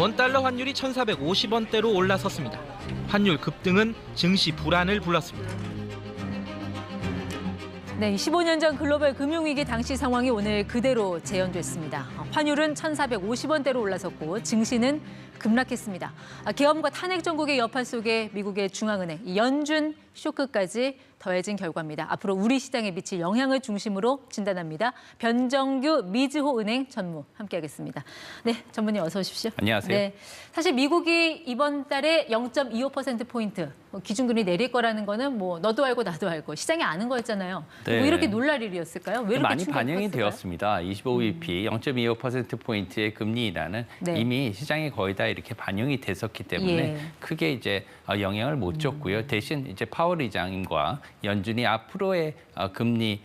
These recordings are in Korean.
원달러 환율이 1,450원대로 올라섰습니다. 환율 급등은 증시 불안을 불렀습니다. 네, 15년 전 글로벌 금융위기 당시 상황이 오늘 그대로 재현됐습니다. 환율은 1,450원대로 올라섰고 증시는 급락했습니다. 계엄과 탄핵 정국의 여파 속에 미국의 중앙은행 연준 쇼크까지 더해진 결과입니다. 앞으로 우리 시장에 미칠 영향을 중심으로 진단합니다. 변정규 미즈호 은행 전무 함께하겠습니다. 네, 전무님 어서 오십시오. 안녕하세요. 네, 사실 미국이 이번 달에 0.25%포인트 기준금리 내릴 거라는 거는 뭐 너도 알고 나도 알고 시장이 아는 거였잖아요. 네. 뭐 이렇게 놀랄 일이었을까요? 왜 이렇게 많이 충격이 반영이 컸을까요? 되었습니다. 25bp 0.25%포인트의 금리 인하는 네. 이미 시장에 거의 다 이렇게 반영이 됐었기 때문에 예. 크게 이제 영향을 못 줬고요. 대신 이제 파월 의장과 연준이 앞으로의 금리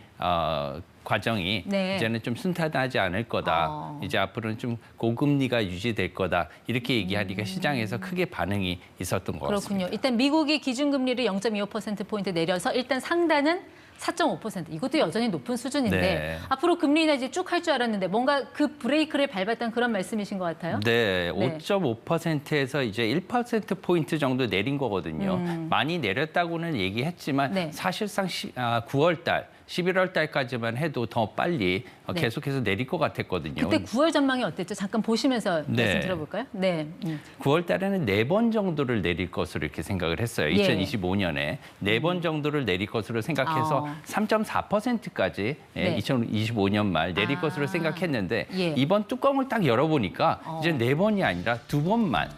과정이 네. 이제는 좀 순탄하지 않을 거다. 이제 앞으로는 좀 고금리가 유지될 거다. 이렇게 얘기하니까 시장에서 크게 반응이 있었던 것 같습니다. 그렇군요. 일단 미국이 기준금리를 0.25%포인트 내려서 일단 상단은 4.5%. 이것도 여전히 높은 수준인데 네. 앞으로 금리 인하 이제 쭉 할 줄 알았는데 뭔가 그 브레이크를 밟았다는 그런 말씀이신 것 같아요. 네, 5.5%에서 이제 1%포인트 정도 내린 거거든요. 많이 내렸다고는 얘기했지만 네. 사실상 9월 달, 11월 달까지만 해도 더 빨리 네. 계속해서 내릴 것 같았거든요. 그때 9월 전망이 어땠죠? 잠깐 보시면서 네. 말씀 들어볼까요? 네. 9월 달에는 4번 정도를 내릴 것으로 이렇게 생각을 했어요. 예. 2025년에 4번 정도를 내릴 것으로 생각해서 3.4%까지 네. 2025년 말 내릴 것으로 생각했는데 예. 이번 뚜껑을 딱 열어보니까 이제 4번이 아니라 2번만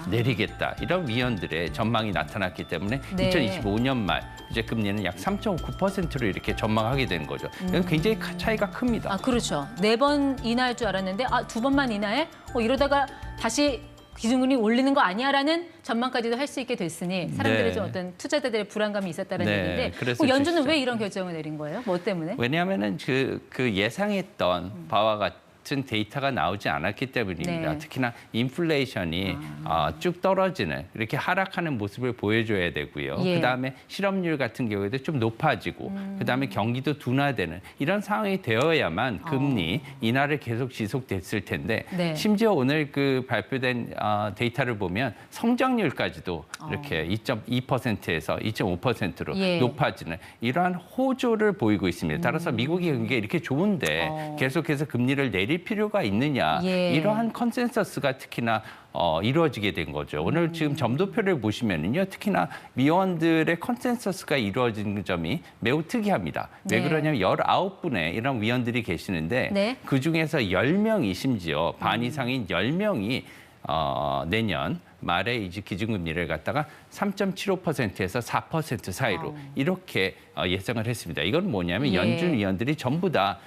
내리겠다. 이런 위원들의 전망이 나타났기 때문에 네. 2025년 말 이제 금리는 약 3.9%로 이렇게 전망하게 된 거죠. 이건 굉장히 차이가 큽니다. 아, 그렇죠. 4번 인하할 줄 알았는데 2번만 인하해? 이러다가 다시 기준금리 올리는 거 아니야라는 전망까지도 할 수 있게 됐으니 사람들의 네. 좀 어떤 투자자들의 불안감이 있었다는 네, 얘기인데 그랬을 수 연준은 있죠. 왜 이런 결정을 내린 거예요? 뭐 때문에? 왜냐하면은 그 예상했던 바와 같은 데이터가 나오지 않았기 때문입니다. 네. 특히나 인플레이션이 쭉 떨어지는 이렇게 하락하는 모습을 보여줘야 되고요. 예. 그다음에 실업률 같은 경우에도 좀 높아지고 그다음에 경기도 둔화되는 이런 상황이 되어야만 금리 인하를 계속 지속됐을 텐데 네. 심지어 오늘 그 발표된 데이터를 보면 성장률까지도 이렇게 2.2%에서 2.5%로 예. 높아지는 이러한 호조를 보이고 있습니다. 따라서 미국이 그게 이렇게 좋은데 계속해서 금리를 내릴 필요가 있느냐 예. 이러한 컨센서스가 특히나 이루어지게 된 거죠. 오늘 지금 점도표를 보시면은요, 특히나 위원들의 컨센서스가 이루어진 점이 매우 특이합니다. 왜 네. 그러냐면 19분의 이런 위원들이 계시는데 네. 그 중에서 10명이 심지어 반 이상인 10명이 내년 말에 이제 기준금리를 갖다가 3.75%에서 4% 사이로 이렇게 예상을 했습니다. 이건 뭐냐면 예. 연준 위원들이 전부 다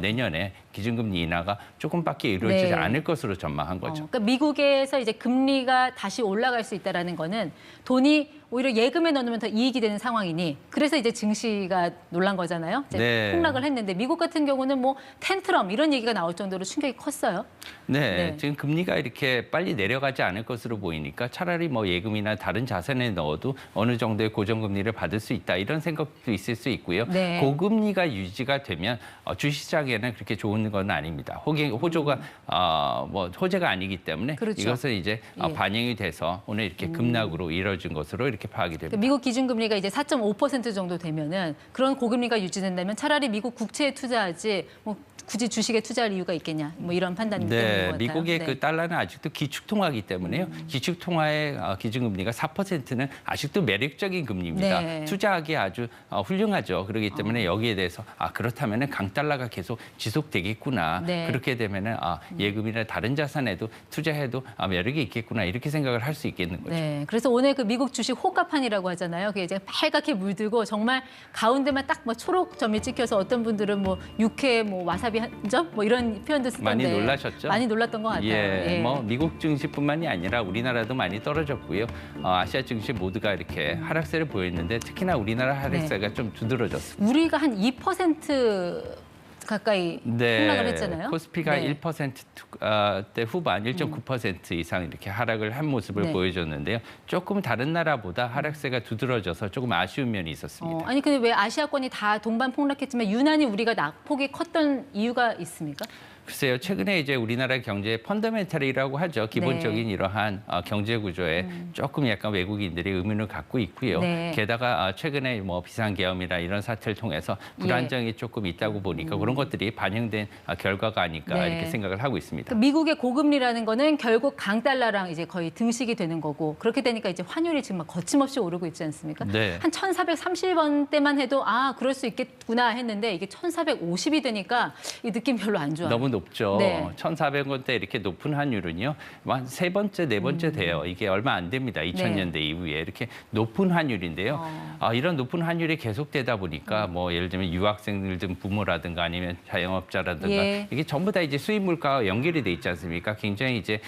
내년에 기준금리 인하가 조금밖에 이루어지지 네. 않을 것으로 전망한 거죠. 그러니까 미국에서 이제 금리가 다시 올라갈 수 있다라는 거는 돈이 오히려 예금에 넣으면 더 이익이 되는 상황이니 그래서 이제 증시가 놀란 거잖아요. 이제 네. 폭락을 했는데 미국 같은 경우는 뭐 텐트럼 이런 얘기가 나올 정도로 충격이 컸어요. 네, 네. 지금 금리가 이렇게 빨리 내려가지 않을 것으로 보이니까 차라리 뭐 예금이나 다른 자산에 넣어도 어느 정도의 고정금리를 받을 수 있다 이런 생각도 있을 수 있고요. 네. 고금리가 유지가 되면 주시장에는 그렇게 좋은 건 아닙니다. 호조가 뭐 호재가 아니기 때문에 그렇죠. 이것은 이제 예. 반영이 돼서 오늘 이렇게 급락으로 이뤄진 것으로 이렇게 파악이 됩니다. 그러니까 미국 기준금리가 이제 4.5% 정도 되면은 그런 고금리가 유지된다면 차라리 미국 국채에 투자하지 뭐 굳이 주식에 투자할 이유가 있겠냐 뭐 이런 판단이 때문인 것 네, 같아요. 미국의 네. 그 달러는 아직도 기축통화이기 때문에요. 기축통화의 기준금리가 4%는 아직도 매력적인 금리입니다. 네. 투자하기 아주 훌륭하죠. 그렇기 때문에 여기에 대해서 그렇다면은 강달러가 계속 지속되겠구나. 네. 그렇게 되면은 예금이나 다른 자산에도 투자해도 매력이 있겠구나 이렇게 생각을 할 수 있겠는 거죠. 네, 그래서 오늘 그 미국 주식 호가판이라고 하잖아요. 그게 이제 빨갛게 물들고 정말 가운데만 딱 뭐 초록 점이 찍혀서 어떤 분들은 뭐 육회 뭐 와사비 한 점 뭐 이런 표현도 쓰던데 많이 놀라셨죠? 많이 놀랐던 것 같아요. 예, 뭐 미국 증시뿐만이 아니라 우리나라도 많이 떨어졌고요. 아시아 증시 모두가 이렇게 하락세를 보였는데 특히나 우리나라 하락세가 좀 두드러졌습니다. 우리가 한 2% 가까이 폭락을 했잖아요. 코스피가 네. 1%대 후반 1.9% 이상 이렇게 하락을 한 모습을 네. 보여줬는데요. 조금 다른 나라보다 하락세가 두드러져서 조금 아쉬운 면이 있었습니다. 아니 근데 왜 아시아권이 다 동반 폭락했지만 유난히 우리가 낙폭이 컸던 이유가 있습니까? 글쎄요, 최근에 이제 우리나라 경제의 펀더멘탈이라고 하죠. 기본적인 이러한 경제 구조에 조금 약간 외국인들이 의문을 갖고 있고요. 네. 게다가 최근에 뭐 비상계엄이나 이런 사태를 통해서 불안정이 조금 있다고 보니까 그런 것들이 반영된 결과가 아닐까 네. 이렇게 생각을 하고 있습니다. 그 미국의 고금리라는 거는 결국 강달러랑 이제 거의 등식이 되는 거고 그렇게 되니까 이제 환율이 지금 막 거침없이 오르고 있지 않습니까? 네. 한 1,430원대만 해도 그럴 수 있겠구나 했는데 이게 1,450이 되니까 이 느낌 별로 안 좋아요. 너무 높죠. 네. 1,400원대 이렇게 높은 환율은요. 한 세 번째, 네 번째 돼요. 이게 얼마 안 됩니다. 2000년대 이후에 이렇게 높은 환율인데요. 이런 높은 환율이 계속되다 보니까 뭐 예를 들면 유학생들 등 부모라든가 아니면 자영업자라든가 예. 이게 전부 다 이제 수입 물가와 연결이 돼 있지 않습니까? 굉장히 이제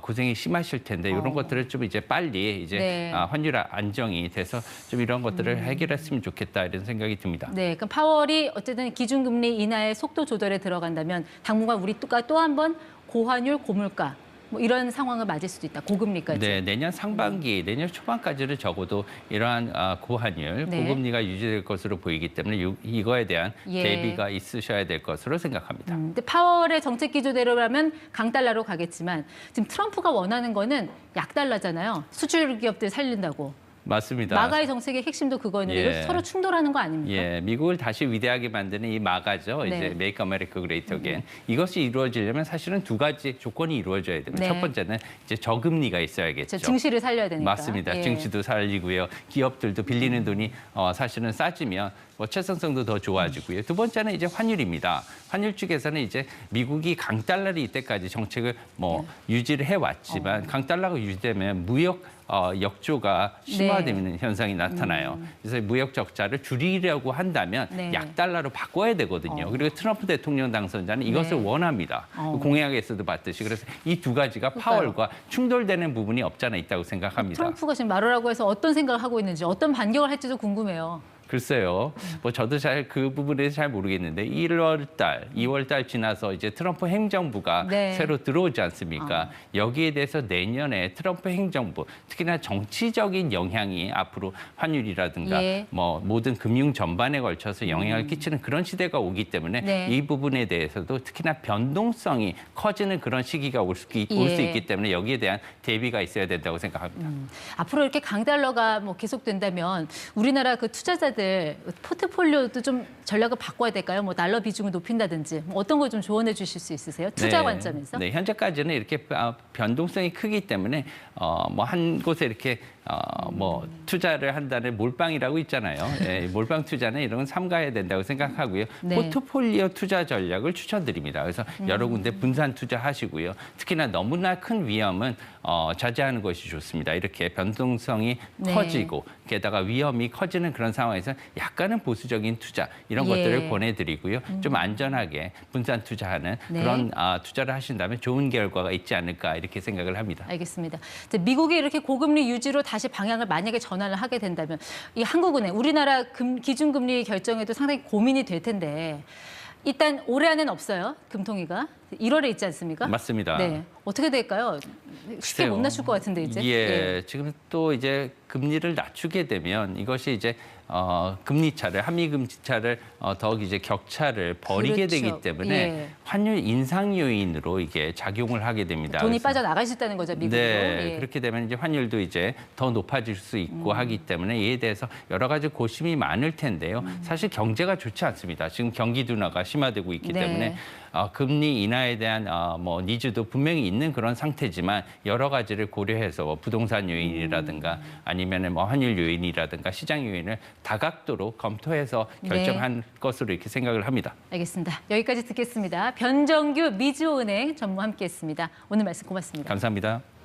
고생이 심하실 텐데 이런 것들을 좀 이제 빨리 이제 네. 환율 안정이 돼서 좀 이런 것들을 해결했으면 좋겠다 이런 생각이 듭니다. 네, 그럼 파월이 어쨌든 기준금리 인하의 속도 조절에 들어간다면 당분간 우리가 또 한 번 고환율, 고물가 뭐 이런 상황을 맞을 수도 있다. 고금리까지. 네, 내년 상반기, 내년 초반까지는 적어도 이러한 고환율, 네. 고금리가 유지될 것으로 보이기 때문에 이거에 대한 예. 대비가 있으셔야 될 것으로 생각합니다. 근데 파월의 정책 기조대로라면 강달러로 가겠지만 지금 트럼프가 원하는 거는 약달러잖아요. 수출 기업들 살린다고. 맞습니다. 마가의 정책의 핵심도 그거였는데 예. 이거 서로 충돌하는 거 아닙니까? 예, 미국을 다시 위대하게 만드는 이 마가죠. 네. 이제 Make America Great Again. 이것이 이루어지려면 사실은 두 가지 조건이 이루어져야 됩니다. 네. 첫 번째는 이제 저금리가 있어야겠죠. 증시를 살려야 되니까. 맞습니다. 예. 증시도 살리고요. 기업들도 빌리는 돈이 사실은 싸지면 뭐 채성성도 더 좋아지고요. 두 번째는 이제 환율입니다. 환율 쪽에서는 이제 미국이 강달러를 이때까지 정책을 뭐 유지를 해왔지만 강달러가 유지되면 무역 역조가 심화되는 현상이 나타나요. 그래서 무역 적자를 줄이려고 한다면 네. 약달러로 바꿔야 되거든요. 그리고 트럼프 대통령 당선자는 이것을 네. 원합니다. 공약에서도 봤듯이. 그래서 이 두 가지가 파월과 충돌되는 부분이 없잖아 있다고 생각합니다. 트럼프가 지금 말하라고 해서 어떤 생각을 하고 있는지 어떤 반격을 할지도 궁금해요. 글쎄요. 뭐 저도 잘 그 부분에 대해서 잘 모르겠는데 1월 달, 2월 달 지나서 이제 트럼프 행정부가 네. 새로 들어오지 않습니까? 여기에 대해서 내년에 트럼프 행정부, 특히나 정치적인 영향이 앞으로 환율이라든가 예. 뭐 모든 금융 전반에 걸쳐서 영향을 끼치는 그런 시대가 오기 때문에 네. 이 부분에 대해서도 특히나 변동성이 커지는 그런 시기가 올 수 예. 있기 때문에 여기에 대한 대비가 있어야 된다고 생각합니다. 앞으로 이렇게 강달러가 뭐 계속된다면 우리나라 그 투자자들 포트폴리오도 좀 전략을 바꿔야 될까요? 뭐 달러 비중을 높인다든지 뭐 어떤 걸 좀 조언해 주실 수 있으세요? 투자 관점에서? 네, 현재까지는 이렇게 변동성이 크기 때문에 뭐 한 곳에 이렇게 뭐 투자를 한다는 몰빵이라고 있잖아요. 예, 몰빵 투자는 이런 건 삼가해야 된다고 생각하고요. 네. 포트폴리오 투자 전략을 추천드립니다. 그래서 여러 군데 분산 투자하시고요. 특히나 너무나 큰 위험은 자제하는 것이 좋습니다. 이렇게 변동성이 네. 커지고 게다가 위험이 커지는 그런 상황에서 약간은 보수적인 투자 이런 예. 것들을 권해드리고요. 좀 안전하게 분산 투자하는 네. 그런 투자를 하신다면 좋은 결과가 있지 않을까 이렇게 생각을 합니다. 알겠습니다. 이제 미국이 이렇게 고금리 유지로 다시 방향을 만약에 전환을 하게 된다면 이 한국은행, 우리나라 기준금리 결정에도 상당히 고민이 될 텐데 일단 올해 안에는 없어요. 금통위가. 1월에 있지 않습니까? 맞습니다. 네. 어떻게 될까요? 쉽게 글쎄요. 못 낮출 것 같은데 이제. 예, 지금 또 이제 금리를 낮추게 되면 이것이 이제 금리 차를 한미 금리 차를 더욱 이제 격차를 벌이게 그렇죠. 되기 때문에 예. 환율 인상 요인으로 이게 작용을 하게 됩니다. 돈이 그래서 빠져나갈 수 있다는 거죠, 미국으로. 네, 예. 그렇게 되면 이제 환율도 이제 더 높아질 수 있고 하기 때문에 이에 대해서 여러 가지 고심이 많을 텐데요. 사실 경제가 좋지 않습니다. 지금 경기 둔화가 심화되고 있기 네. 때문에 금리 인하에 대한 뭐 니즈도 분명히 있는 그런 상태지만 여러 가지를 고려해서 뭐 부동산 요인이라든가 아니면은 뭐 환율 요인이라든가 시장 요인을 다각도로 검토해서 결정한 것으로 이렇게 생각을 합니다. 알겠습니다. 여기까지 듣겠습니다. 변정규 미주은행 전무 함께했습니다. 오늘 말씀 고맙습니다. 감사합니다.